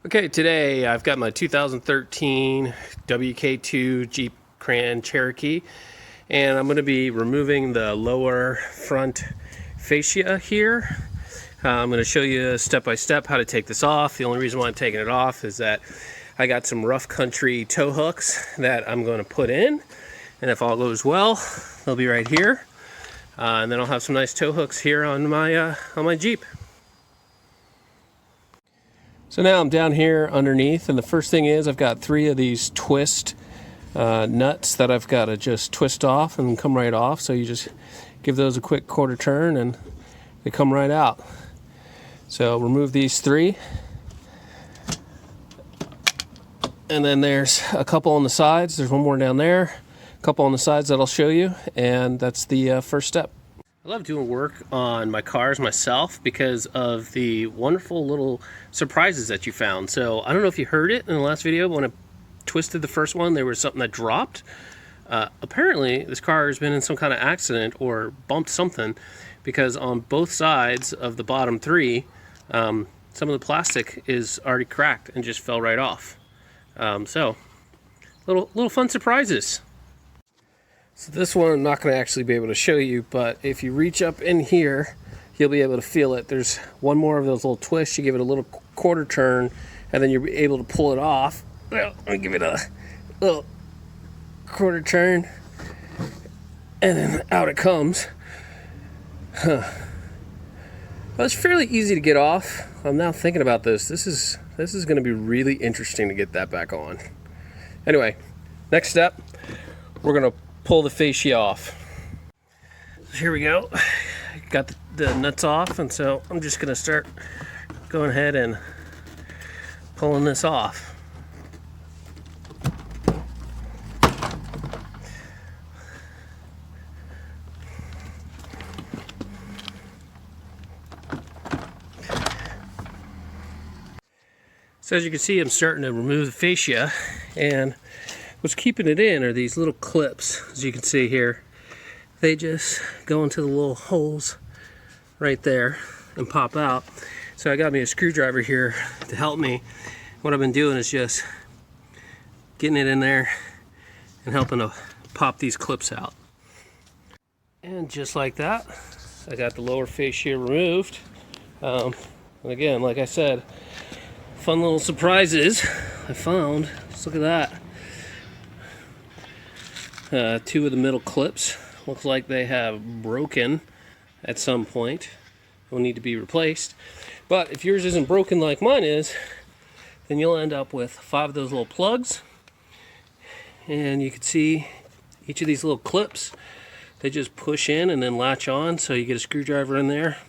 Okay, today I've got my 2013 WK2 Jeep Grand Cherokee, and I'm going to be removing the lower front fascia here. I'm going to show you step by step how to take this off. The only reason why I'm taking it off is that I got some rough country tow hooks that I'm going to put in, and if all goes well, they'll be right here. And then I'll have some nice tow hooks here on my Jeep. So now I'm down here underneath, and the first thing is I've got 3 of these twist nuts that I've got to just twist off and come right off. So you just give those a quick quarter turn and they come right out. So remove these 3. And then there's a couple on the sides. There's one more down there, a couple on the sides that I'll show you, and that's the first step. I love doing work on my cars myself because of the wonderful little surprises that you found. So I don't know if you heard it in the last video. When I twisted the first one, there was something that dropped. Apparently this car has been in some kind of accident or bumped something, because on both sides of the bottom 3, some of the plastic is already cracked and just fell right off. So little fun surprises. So this one I'm not going to actually be able to show you, but if you reach up in here, you'll be able to feel it. There's one more of those little twists. You give it a little quarter turn, and then you're able to pull it off. Well, let me give it a little quarter turn, and then out it comes. Well, it's fairly easy to get off. I'm now thinking about this. This is going to be really interesting to get that back on. Anyway, next step, we're going to pull the fascia off. So here we go. Got the nuts off, and so I'm just going to start going ahead and pulling this off. So as you can see, I'm starting to remove the fascia, and what's keeping it in are these little clips. As you can see here, they just go into the little holes right there and pop out. So I got me a screwdriver here to help me. What I've been doing is just getting it in there and helping to pop these clips out. And just like that, I got the lower fascia removed. And again, like I said, fun little surprises I found. Let's look at that. 2 of the middle clips looks like they have broken at some point. Will need to be replaced. But if yours isn't broken like mine is, then you'll end up with 5 of those little plugs. And you can see each of these little clips, they just push in and then latch on. So you get a screwdriver in there,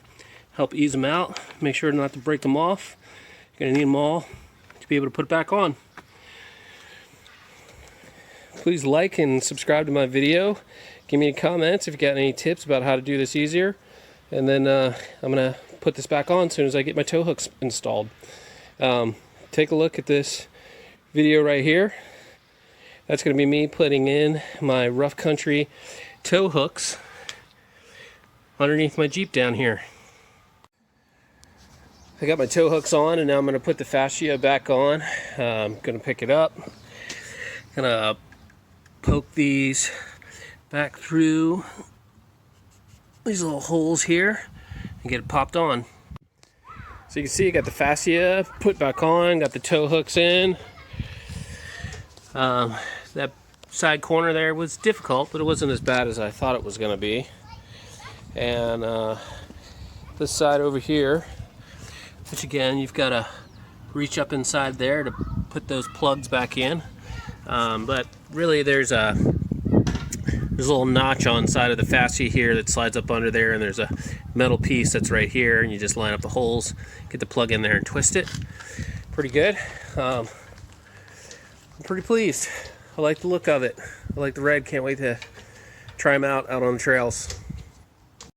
help ease them out, make sure not to break them off. You're gonna need them all to be able to put it back on. Please like and subscribe to my video. Give me comments if you got any tips about how to do this easier. And then I'm going to put this back on as soon as I get my tow hooks installed. Take a look at this video right here. That's going to be me putting in my rough country tow hooks underneath my Jeep down here. I got my tow hooks on, and now I'm going to put the fascia back on. I'm going to pick it up. Going to poke these back through these little holes here and get it popped on. So you can see I got the fascia put back on, got the tow hooks in. That side corner there was difficult, but it wasn't as bad as I thought it was going to be. And this side over here, which again, you've got to reach up inside there to put those plugs back in. But really there's a little notch on the side of the fascia here that slides up under there, and there's a metal piece that's right here, and you just line up the holes, get the plug in there and twist it. Pretty good. I'm pretty pleased. I like the look of it. I like the red. Can't wait to try them out on the trails.